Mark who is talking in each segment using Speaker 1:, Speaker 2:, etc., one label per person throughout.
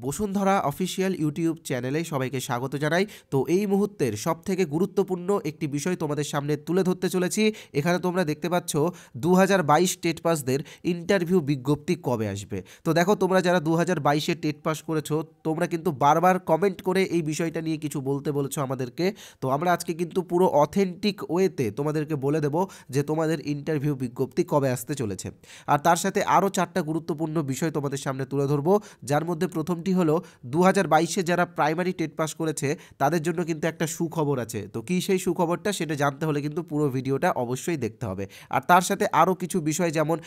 Speaker 1: Bashundhara official YouTube চ্যানেলে সবাইকে স্বাগত জানাই। তো এই মুহূর্তের সবথেকে গুরুত্বপূর্ণ একটি বিষয় তোমাদের সামনে তুলে ধরতে চলেছি। এখানে তোমরা দেখতে পাচ্ছ 2022 টেট পাসদের ইন্টারভিউ বিজ্ঞপ্তি কবে আসবে। তো দেখো, তোমরা যারা 2022-এ টেট পাস করেছো তোমরা কিন্তু বারবার কমেন্ট করে এই বিষয়টা নিয়ে কিছু বলতে বলেছো আমাদেরকে। তো আমরা আজকে কিন্তু পুরো অথেন্টিক ওয়েতে তোমাদেরকে বলে দেব যে তোমাদের ইন্টারভিউ বিজ্ঞপ্তি কবে আসতে চলেছে। আর তার সাথে আরও 4টা গুরুত্বপূর্ণ বিষয় তোমাদের সামনে তুলে ধরবো, যার মধ্যে প্রথমটি হলো 2022-এ যারা প্রাইমারি টেট পাস করেছে তাদের জন্য কিন্তু একটা সুখবর আছে। তো কী সেই সুখবরটা সেটা জানতে হলে কিন্তু পুরো ভিডিওটা অবশ্যই দেখতে হবে। আর তার সাথে আরও কিছু বিষয়, যেমন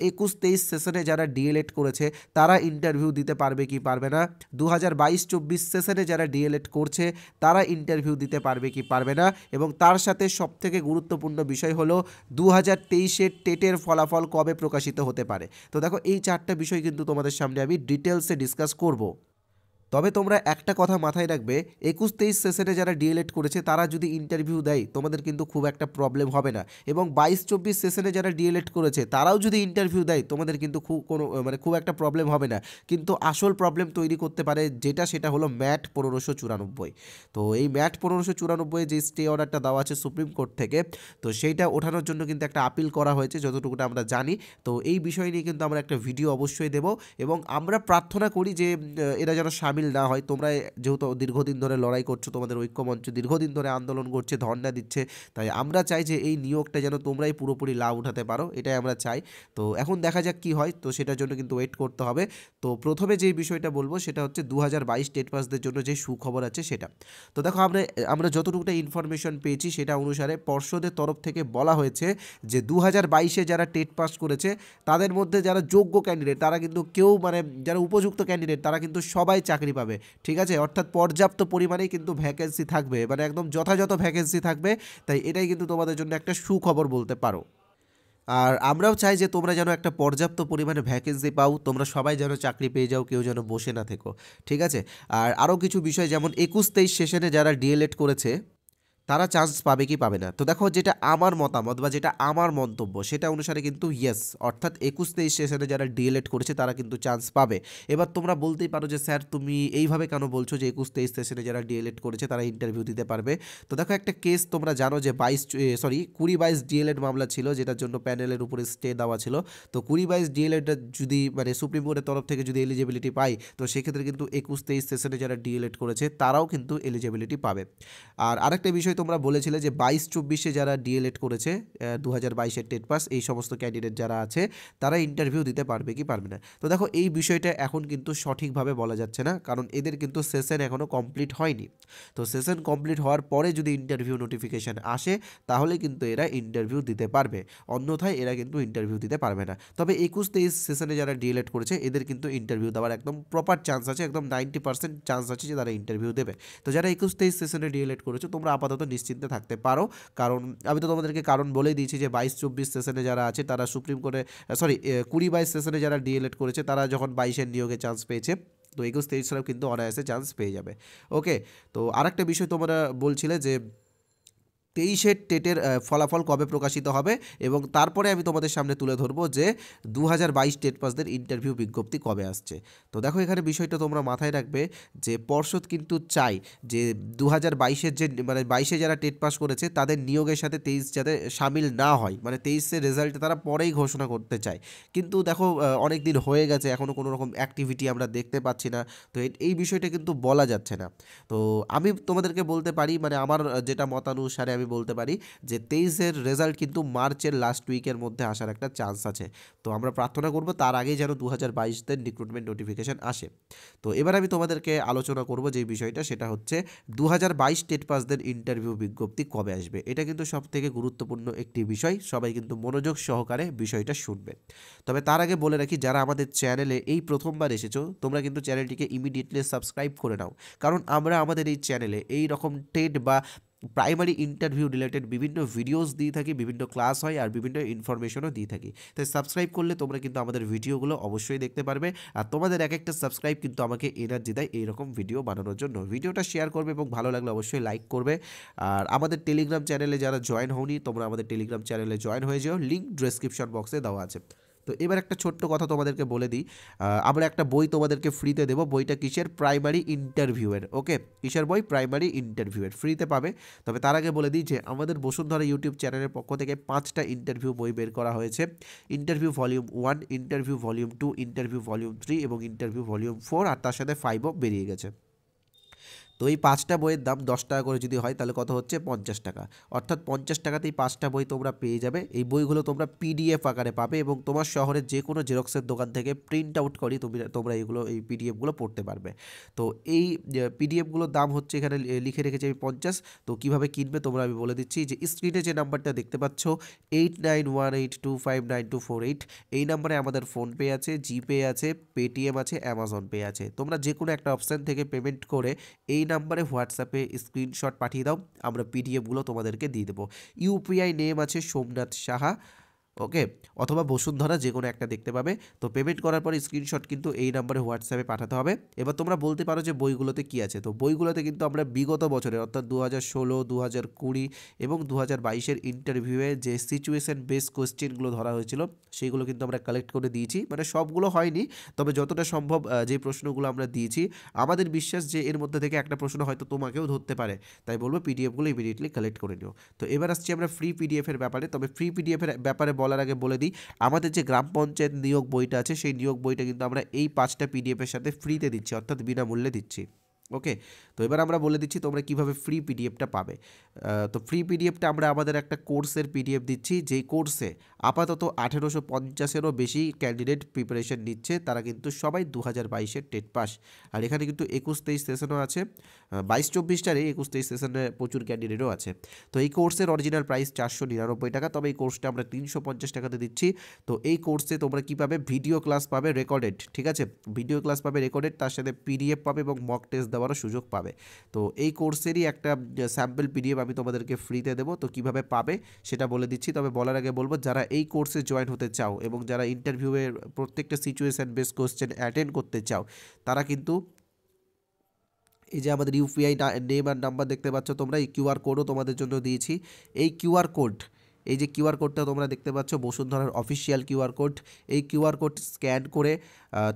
Speaker 1: 21-23 সেশনে যারা ডিএলএড করেছে তারা ইন্টারভিউ দিতে পারবে কি পারবে না, 2022-24 সেশনে যারা ডিএলএড করছে তারা ইন্টারভিউ দিতে পারবে কি পারবে না, এবং তার সাথে সবথেকে গুরুত্বপূর্ণ বিষয় হলো 2023-এর টেটের ফলাফল কবে প্রকাশিত হতে পারে। তো দেখো, এই 4টা বিষয় কিন্তু তোমাদের সামনে আমি ডিটেলসে ডিসকাস করব। তবে তোমরা একটা কথা মাথায় রাখবে, 21-23 সেশনে যারা ডিএলএড করেছে তারা যদি ইন্টারভিউ দেয় তোমাদের কিন্তু খুব একটা প্রবলেম হবে না, এবং 22-24 সেশনে যারা ডিএলএড করেছে তারাও যদি ইন্টারভিউ দেয় তোমাদের কিন্তু খুব একটা প্রবলেম হবে না। কিন্তু আসল প্রবলেম তৈরি করতে পারে সেটা হলো ম্যাট 1594। তো এই ম্যাট 1594 যে স্টে অর্ডারটা দেওয়া আছে সুপ্রিম কোর্ট থেকে, তো সেইটা ওঠানোর জন্য কিন্তু একটা আপিল করা হয়েছে যতটুকুটা আমরা জানি। তো এই বিষয় নিয়ে কিন্তু আমরা একটা ভিডিও অবশ্যই দেব, এবং আমরা প্রার্থনা করি যে এরা যেন সামিল না হয়। তোমরা যেহেতু দীর্ঘদিন ধরে লড়াই করছো, তোমাদের ঐক্যমঞ্চ দীর্ঘদিন ধরে আন্দোলন করছে, ধর্ণা দিচ্ছে, তাই আমরা চাই যে এই নিয়োগটা যেন তোমরাই পুরোপুরি লাভ উঠাতে পারো, এটাই আমরা চাই। তো এখন দেখা যাক কি হয়, তো সেটার জন্য কিন্তু ওয়েট করতে হবে। তো প্রথমে যে বিষয়টা বলবো সেটা হচ্ছে 2022 টেট পাসদের জন্য যে সুখবর আছে সেটা। তো দেখো, আমরা যতটুকুটা ইনফরমেশন পেয়েছি সেটা অনুসারে পর্ষদের তরফ থেকে বলা হয়েছে যে 2022-এ যারা টেট পাস করেছে তাদের মধ্যে যারা যোগ্য ক্যান্ডিডেট তারা কিন্তু কেউ যারা উপযুক্ত ক্যান্ডিডেট তারা কিন্তু সবাই চাকরি পাবে। ঠিক আছে, অর্থাৎ পর্যাপ্ত পরিমাণেই কিন্তু ভ্যাকেন্সি থাকবে, একদম যথাযথ ভ্যাকেন্সি থাকবে। তাই এটাই কিন্তু তোমাদের জন্য একটা সুখবর বলতে পারো। আর আমরাও চাই যে তোমরা যেন একটা পর্যাপ্ত পরিমাণে ভ্যাকেন্সি পাও, তোমরা সবাই যেন চাকরি পেয়ে যাও, কেউ যেন বসে না থেকো। ঠিক আছে। আর আরও কিছু বিষয়, যেমন 21-23 সেশনে যারা ডিএলএড করেছে তারা চান্স পাবে কি পাবে না। তো দেখো, যেটা আমার মতামত বা যেটা আমার মন্তব্য সেটা অনুসারে কিন্তু ইয়েস, অর্থাৎ 21-23 সেশনে যারা ডিএলএড করেছে তারা কিন্তু চান্স পাবে। এবার তোমরা বলতেই পারো যে স্যার তুমি এইভাবে কেন বলছো যে 21-23 সেশনে যারা ডিএলএড করেছে তারা ইন্টারভিউ দিতে পারবে। তো দেখো, একটা কেস তোমরা জানো যে 20-22 ডিএলএড মামলা ছিল, যেটার জন্য প্যানেলের উপরে স্টে দেওয়া ছিল। তো 20-22 ডিএলএড যদি সুপ্রিম কোর্টের তরফ থেকে যদি এলিজিবিলিটি পাই, তো সেক্ষেত্রে কিন্তু 21-23 সেশনে যারা ডিএলএড করেছে তারাও কিন্তু এলিজিবিলিটি পাবে। আর আরেকটা বিষয় তোমরা বলেছিলে যে 22-24-এ যারা ডিএলএড করেছে 2022-এর টেট পাস, এই সমস্ত ক্যান্ডিডেট যারা আছে তারা ইন্টারভিউ দিতে পারবে কি পারবে না। তো দেখো, এই বিষয়টা এখন কিন্তু সঠিকভাবে বলা যাচ্ছে না, কারণ এদের কিন্তু সেশন এখনও কমপ্লিট হয়নি। তো সেশন কমপ্লিট হওয়ার পরে যদি ইন্টারভিউ নোটিফিকেশান আসে তাহলে কিন্তু এরা ইন্টারভিউ দিতে পারবে, অন্যথায় এরা কিন্তু ইন্টারভিউ দিতে পারবে না। তবে 21-23 সেশনে যারা ডিএলএড করেছে এদের কিন্তু ইন্টারভিউ দেওয়ার একদম প্রপার চান্স আছে, একদম 90% চান্স আছে যে তারা ইন্টারভিউ দেবে। তো যারা 21-23 সেশনে ডিএলএড করেছো তোমরা আপাতত নিশ্চিন্তে থাকতে পারো, কারণ আমি তো তোমাদেরকে কারণ বলেই দিয়েছি যে 22-24 সেশনে যারা আছে তারা সুপ্রিম কোর্টে 20-22 সেশনে যারা ডিএলএড করেছে তারা যখন 22-এর নিয়োগে চান্স পেয়েছে, তো 21-23-রাও কিন্তু অনায়াসে চান্স পেয়ে যাবে। ওকে। তো আরেকটা বিষয় তোমরা বলছিলে যে 23-এর টেটের ফলাফল কবে প্রকাশিত হবে, এবং তারপরে আমি তোমাদের সামনে তুলে ধরবো যে 2022 টেট পাসদের ইন্টারভিউ বিজ্ঞপ্তি কবে আসছে। তো দেখো, এখানে বিষয়টা তোমরা মাথায় রাখবে যে পর্ষদ কিন্তু চায় যে 2022-এর যে 22-এ যারা টেট পাস করেছে তাদের নিয়োগের সাথে 23 যাতে সামিল না হয়, 23-এর রেজাল্ট তারা পরেই ঘোষণা করতে চায়। কিন্তু দেখো, অনেক দিন হয়ে গেছে, এখনও কোনো রকম অ্যাক্টিভিটি আমরা দেখতে পাচ্ছি না। তো এই বিষয়টা কিন্তু বলা যাচ্ছে না। তো আমি তোমাদেরকে বলতে পারি, আমার যেটা মতানুসারে আমি বলতে পারি যে 23-এর রেজাল্ট কিন্তু মার্চের লাস্ট উইকের মধ্যে আসার একটা চান্স আছে। তো আমরা প্রার্থনা করব তার আগেই যেন 2022-দের রিক্রুটমেন্ট নোটিফিকেশান আসে। তো এবার আমি তোমাদেরকে আলোচনা করব যে বিষয়টা, সেটা হচ্ছে 2022 টেট পাসদের ইন্টারভিউ বিজ্ঞপ্তি কবে আসবে। এটা কিন্তু সবথেকে গুরুত্বপূর্ণ একটি বিষয়, সবাই কিন্তু মনোযোগ সহকারে বিষয়টা শুনবে। তবে তার আগে বলে রাখি, যারা আমাদের চ্যানেলে এই প্রথমবার এসেছো তোমরা কিন্তু চ্যানেলটিকে ইমিডিয়েটলি সাবস্ক্রাইব করে নাও, কারণ আমরা আমাদের এই চ্যানেলে এই রকম টেট বা প্রাইমারি ইন্টারভিউ রিলেটেড বিভিন্ন ভিডিওস দিয়ে থাকি, বিভিন্ন ক্লাস হয় আর বিভিন্ন ইনফরমেশনও দিয়ে থাকি। তাই সাবস্ক্রাইব করলে তোমরা কিন্তু আমাদের ভিডিওগুলো অবশ্যই দেখতে পারবে, আর তোমাদের এক একটা সাবস্ক্রাইব কিন্তু আমাকে এনার্জি দেয় এইরকম ভিডিও বানানোর জন্য। ভিডিওটা শেয়ার করবে এবং ভালো লাগলে অবশ্যই লাইক করবে। আর আমাদের টেলিগ্রাম চ্যানেলে যারা জয়েন হওনি তোমরা আমাদের টেলিগ্রাম চ্যানেলে জয়েন হয়ে যেও, লিঙ্ক ডেসক্রিপশন বক্সে দেওয়া আছে। তো এবার একটা ছোট্ট কথা তোমাদেরকে বলে দিই, আমরা একটা বই তোমাদেরকে ফ্রিতে দেবো। বইটা কিসের? প্রাইমারি ইন্টারভিউয়ের। ওকে, কিসের বই? প্রাইমারি ইন্টারভিউয়ের, ফ্রিতে পাবে। তবে তার আগে বলে দিই যে আমাদের বসুন্ধরা ইউটিউব চ্যানেলের পক্ষ থেকে 5টা ইন্টারভিউ বই বের করা হয়েছে। Interview volume 1, interview volume 2, interview volume 3 এবং ইন্টারভিউ ভলিউম 4, আর তার সাথে 5ও বেরিয়ে গেছে। তো এই 5টা বইয়ের দাম 10 টাকা করে যদি হয় তাহলে কত হচ্ছে? 50 টাকা। অর্থাৎ 50 টাকাতেই 5টা বই তোমরা পেয়ে যাবে। এই বইগুলো তোমরা পিডিএফ আকারে পাবে এবং তোমার শহরের যে কোনো জেরক্সের দোকান থেকে প্রিন্ট আউট করি তোমরা এই পিডিএফগুলো পড়তে পারবে। তো এই পিডিএফগুলোর দাম হচ্ছে এখানে লিখে রেখেছি আমি 50। তো কীভাবে কিনবে তোমরা আমি বলে দিচ্ছি, যে স্ক্রিনে যে নাম্বারটা দেখতে পাচ্ছ 8918259248, এই নাম্বারে আমাদের ফোনপে আছে, জিপে আছে, পেটিএম আছে, অ্যামাজন পে আছে। তোমরা যে কোনো একটা অপশান থেকে পেমেন্ট করে এই নাম্বারে হোয়াটসঅ্যাপে স্ক্রিনশট পাঠিয়ে দাও, আমরা পিডিএফগুলো তোমাদেরকে দিয়ে দেবো। ইউপিআই নেম আছে সোমনাথ সাহা, ওকে, অথবা বসুন্ধরা, যে কোনো একটা দেখতে পাবে। তো পেমেন্ট করার পরে স্ক্রিনশট কিন্তু এই নাম্বারে হোয়াটসঅ্যাপে পাঠাতে হবে। এবার তোমরা বলতে পারো যে বইগুলোতে কী আছে। তো বইগুলোতে কিন্তু আমরা বিগত বছরের অর্থাৎ 2016, 2020 এবং 2022-এর ইন্টারভিউয়ে যে সিচুয়েশন বেস কোয়েশ্চেনগুলো ধরা হয়েছিল সেইগুলো কিন্তু আমরা কালেক্ট করে দিয়েছি। মানে সবগুলো হয়নি, তবে যতটা সম্ভব যে প্রশ্নগুলো আমরা দিয়েছি, আমাদের বিশ্বাস যে এর মধ্যে থেকে একটা প্রশ্ন হয়তো তোমাকেও ধরতে পারে। তাই বলবো পিডিএফগুলো ইমিডিয়েটলি কালেক্ট করে নিও। তো এবার আসছি আমরা ফ্রি পিডিএফের ব্যাপারে। তবে ফ্রি পিডিএফের ব্যাপারে বলার আগে বলে দিই, আমাদের যে গ্রাম পঞ্চায়েত নিয়োগ বইটা আছে সেই নিয়োগ বইটা কিন্তু আমরা এই 5টা পিডিএফের সাথে ফ্রিতে দিচ্ছি, অর্থাৎ বিনামূল্যে দিচ্ছি। ওকে, তো এবার আমরা বলে দিচ্ছি তোমরা কিভাবে ফ্রি পিডিএফটা পাবে। তো ফ্রি পিডিএফটা আমরা আমাদের একটা কোর্সের পিডিএফ দিচ্ছি, যেই কোর্সে আপাতত 1850-এরও বেশি ক্যান্ডিডেট প্রিপারেশন নিচ্ছে। তারা কিন্তু সবাই 2022-এর টেট পাস। আর এখানে কিন্তু 21-23 সেশনও আছে, 22-24টারে 21-23 সেশনে প্রচুর ক্যান্ডিডেটও আছে। তো এই কোর্সের অরিজিনাল প্রাইস 499 টাকা, তবে এই কোর্সটা আমরা 350 টাকাতে দিচ্ছি। তো এই কোর্সে তোমরা কী পাবে? ভিডিও ক্লাস পাবে রেকর্ডেড, ঠিক আছে, ভিডিও ক্লাস পাবে রেকর্ডেড, তার সাথে পিডিএফ পাবে এবং মক টেস্ট দেওয়ারও সুযোগ পাবে। তো এই কোর্সেরই একটা স্যাম্পল পিডিএফ আমি তোমাদেরকে ফ্রিতে দেবো। তো কীভাবে পাবে সেটা বলে দিচ্ছি। তবে বলার আগে বলবো, যারা এই কোর্সে জয়েন হতে চাও এবং যারা ইন্টারভিউয়ের প্রত্যেকটা সিচুয়েশান বেস কোয়েশ্চেন অ্যাটেন্ড করতে চাও, তারা কিন্তু এই যে আমাদের ইউপিআই নেম আর নাম্বার দেখতে পাচ্ছ তোমরা, এই কিউআর কোডও তোমাদের জন্য দিয়েছি। এই কিউআর কোড, এই যে কিউআর কোডটা তোমরা দেখতে পাচ্ছ বসুন্ধরার অফিসিয়াল কিউআর কোড, এই কিউআর কোড স্ক্যান করে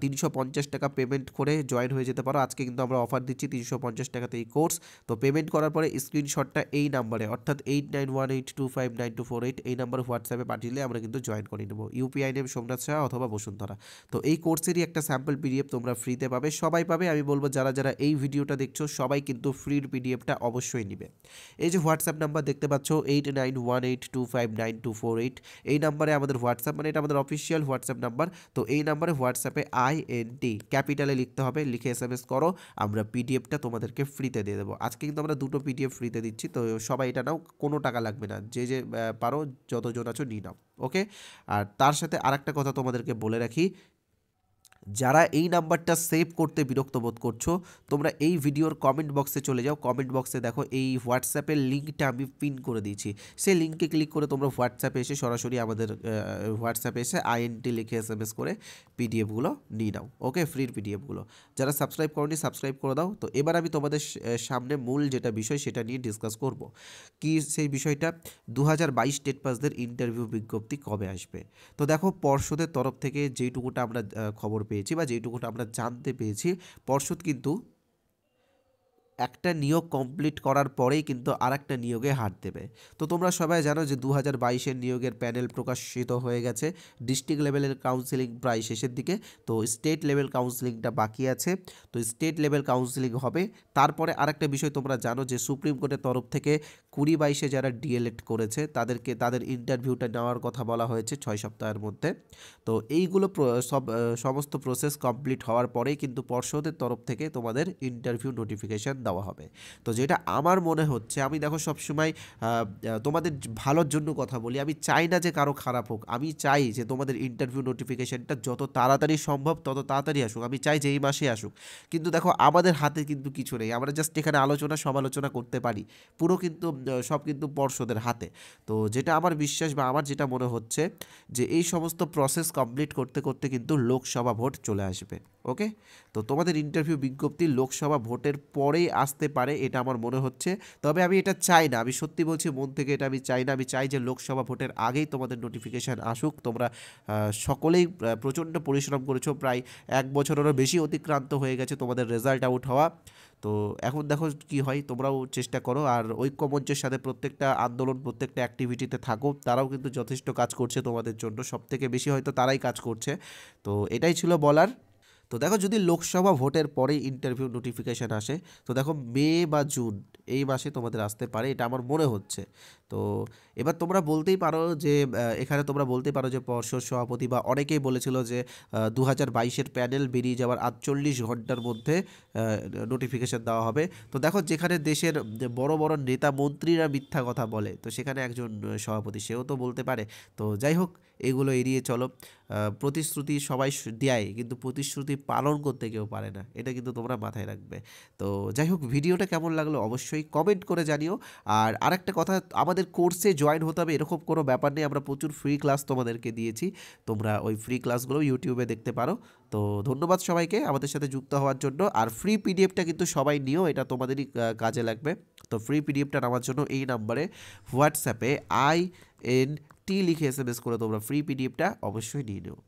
Speaker 1: 350 টাকা পেমেন্ট করে জয়েন হয়ে যেতে পারো। আজকে কিন্তু আমরা অফার দিচ্ছি 350 টাকাতে এই কোর্স। তো পেমেন্ট করার পরে স্ক্রিনশটটা এই নাম্বারে অর্থাৎ 8918259248 এই নাম্বারে হোয়াটসঅ্যাপে পাঠিয়ে আমরা কিন্তু জয়েন করে নেব। ইউপিআই নেম সোমনাথ শাহ অথবা বসুন্ধরা। তো এই কোর্সেরই একটা স্যাম্পল পিডিএফ তোমরা ফ্রিতে পাবে, সবাই পাবে। আমি বলবো যারা যারা এই ভিডিওটা দেখছো সবাই কিন্তু ফ্রির পিডিএফটা অবশ্যই নেবে। এই যে হোয়াটসঅ্যাপ নাম্বার দেখতে পাচ্ছ 8918259248, এই নাম্বারে আমাদের হোয়াটসঅ্যাপ, মানে এটা আমাদের অফিসিয়াল হোয়াটসঅ্যাপ নাম্বার। তো এই নাম্বারে হোয়াটসঅ্যাপে INT ক্যাপিটালে লিখতে হবে, লিখে SMS করো, আমরা পিডিএফটা তোমাদেরকে ফ্রিতে দিয়ে দেবো। আজকে কিন্তু আমরা 2টো পিডিএফ ফ্রিতে দিচ্ছি, তো সবাই এটা নাও, কোনো টাকা লাগবে না, যে যে পারো যতজন আছো নিয়ে নাও। ওকে, আর তার সাথে আরেকটা কথা তোমাদেরকে বলে রাখি, যারা এই নাম্বারটা সেভ করতে বিরক্ত বোধ করছো, তোমরা এই ভিডিওর কমেন্ট বক্সে চলে যাও। কমেন্ট বক্সে দেখো এই হোয়াটসঅ্যাপের লিঙ্কটা আমি পিন করে দিয়েছি। সেই লিঙ্কে ক্লিক করে তোমরা হোয়াটসঅ্যাপে এসে সরাসরি আমাদের হোয়াটসঅ্যাপে এসে INT লিখে SMS করে পিডিএফগুলো নিয়ে নাও। ওকে, ফ্রির পিডিএফগুলো। যারা সাবস্ক্রাইব করোনি সাবস্ক্রাইব করে দাও। তো এবার আমি তোমাদের সামনে মূল যেটা বিষয় সেটা নিয়ে ডিসকাস করব। কি সেই বিষয়টা? 2022 টেট পাসদের ইন্টারভিউ বিজ্ঞপ্তি কবে আসবে? তো দেখো, পর্ষদের তরফ থেকে যেইটুকুটা আমরা খবর পেয়েছি বা যেইটুকুটা আমরা জানতে পেরেছি, পর্ষদ কিন্তু একটা নিয়োগ কমপ্লিট করার পরেই কিন্তু আরেকটা নিয়োগে হাত দেবে। তো তোমরা সবাই জানো যে 2022-এর নিয়োগের প্যানেল প্রকাশিত হয়ে গেছে। ডিস্ট্রিক্ট লেভেলের কাউন্সিলিং প্রায় শেষের দিকে, তো স্টেট লেভেল কাউন্সিলিংটা বাকি আছে। তো স্টেট লেভেল কাউন্সিলিং হবে। তারপরে আরেকটা বিষয় তোমরা জানো যে সুপ্রিম কোর্টের তরফ থেকে 2022-এ যারা DLED করেছে তাদের ইন্টারভিউটা নেওয়ার কথা বলা হয়েছে 6 সপ্তাহের মধ্যে। তো এইগুলো সমস্ত প্রসেস কমপ্লিট হওয়ার পরেই কিন্তু পর্ষদের তরফ থেকে তোমাদের ইন্টারভিউ নোটিফিকেশান দেওয়া হবে। তো যেটা আমার মনে হচ্ছে, আমি দেখো সবসময় তোমাদের ভালোর জন্য কথা বলি, আমি চাই না যে কারো খারাপ হোক। আমি চাই যে তোমাদের ইন্টারভিউ নোটিফিকেশানটা যত তাড়াতাড়ি সম্ভব তত তাড়াতাড়ি আসুক, আমি চাই যে এই মাসে আসুক। কিন্তু দেখো আমাদের হাতে কিন্তু কিছু নেই, আমরা জাস্ট এখানে আলোচনা সমালোচনা করতে পারি, পুরো কিন্তু সব কিন্তু পর্ষদের হাতে। তো যেটা আমার বিশ্বাস বা আমার যেটা মনে হচ্ছে যে এই সমস্ত প্রসেস কমপ্লিট করতে করতে কিন্তু লোকসভা ভোট চলে আসবে। ওকে, তো তোমাদের ইন্টারভিউ বিজ্ঞপ্তি লোকসভা ভোটের পরেই আসতে পারে এটা আমার মনে হচ্ছে। তবে আমি এটা চাই না, আমি সত্যি বলছি মন থেকে এটা আমি চাই না। আমি চাই যে লোকসভা ভোটের আগেই তোমাদের নোটিফিকেশান আসুক। তোমরা সকলেই প্রচণ্ড পরিশ্রম করেছো, প্রায় 1 বছরেরও বেশি অতিক্রান্ত হয়ে গেছে তোমাদের রেজাল্ট আউট হওয়া। তো এখন দেখো কি হয়, তোমরাও চেষ্টা করো আর ঐক্যমঞ্চের সাথে প্রত্যেকটা আন্দোলন প্রত্যেকটা অ্যাক্টিভিটিতে থাকো। তারাও কিন্তু যথেষ্ট কাজ করছে তোমাদের জন্য, সবথেকে বেশি হয়তো তারাই কাজ করছে। তো এটাই ছিল বলার। তো দেখো যদি লোকসভা ভোটের পরেই ইন্টারভিউ নোটিফিকেশান আসে, তো দেখো মে বা জুন এই মাসে তোমাদের আসতে পারে, এটা আমার মনে হচ্ছে। তো এবার তোমরা বলতেই পারো যে এখানে তোমরা বলতেই পারো যে পর্ষদ সভাপতি বা অনেকেই বলেছিল যে 2022-এর প্যানেল বেরিয়ে যাওয়ার 48 ঘন্টার মধ্যে নোটিফিকেশান দেওয়া হবে। তো দেখো যেখানে দেশের যে বড় বড় নেতা মন্ত্রীরা মিথ্যা কথা বলে, তো সেখানে একজন সভাপতি সেও তো বলতে পারে। তো যাই হোক, এগুলো এড়িয়ে চলো। প্রতিশ্রুতি সবাই দেয়, কিন্তু প্রতিশ্রুতি পালন করতে কেউ পারে না, এটা কিন্তু তোমরা মাথায় রাখবে। তো যাই হোক, ভিডিওটা কেমন লাগলো অবশ্যই কমেন্ট করে জানিও। আর আরেকটা কথা, আমাদের কোর্সে জয়েন হতে হবে এরকম কোনো ব্যাপার নেই, আমরা প্রচুর ফ্রি ক্লাস তোমাদেরকে দিয়েছি। তোমরা ওই ফ্রি ক্লাসগুলো ইউটিউবে দেখতে পারো। তো ধন্যবাদ সবাইকে আমাদের সাথে যুক্ত হওয়ার জন্য। আর ফ্রি পিডিএফটা কিন্তু সবাই নিও, এটা তোমাদেরই কাজে লাগবে। তো ফ্রি পিডিএফটা নেওয়ার জন্য এই নাম্বারে হোয়াটসঅ্যাপে INT লিখে SMS করে তোমরা ফ্রি পিডিএফটা অবশ্যই নিয়ে নিও।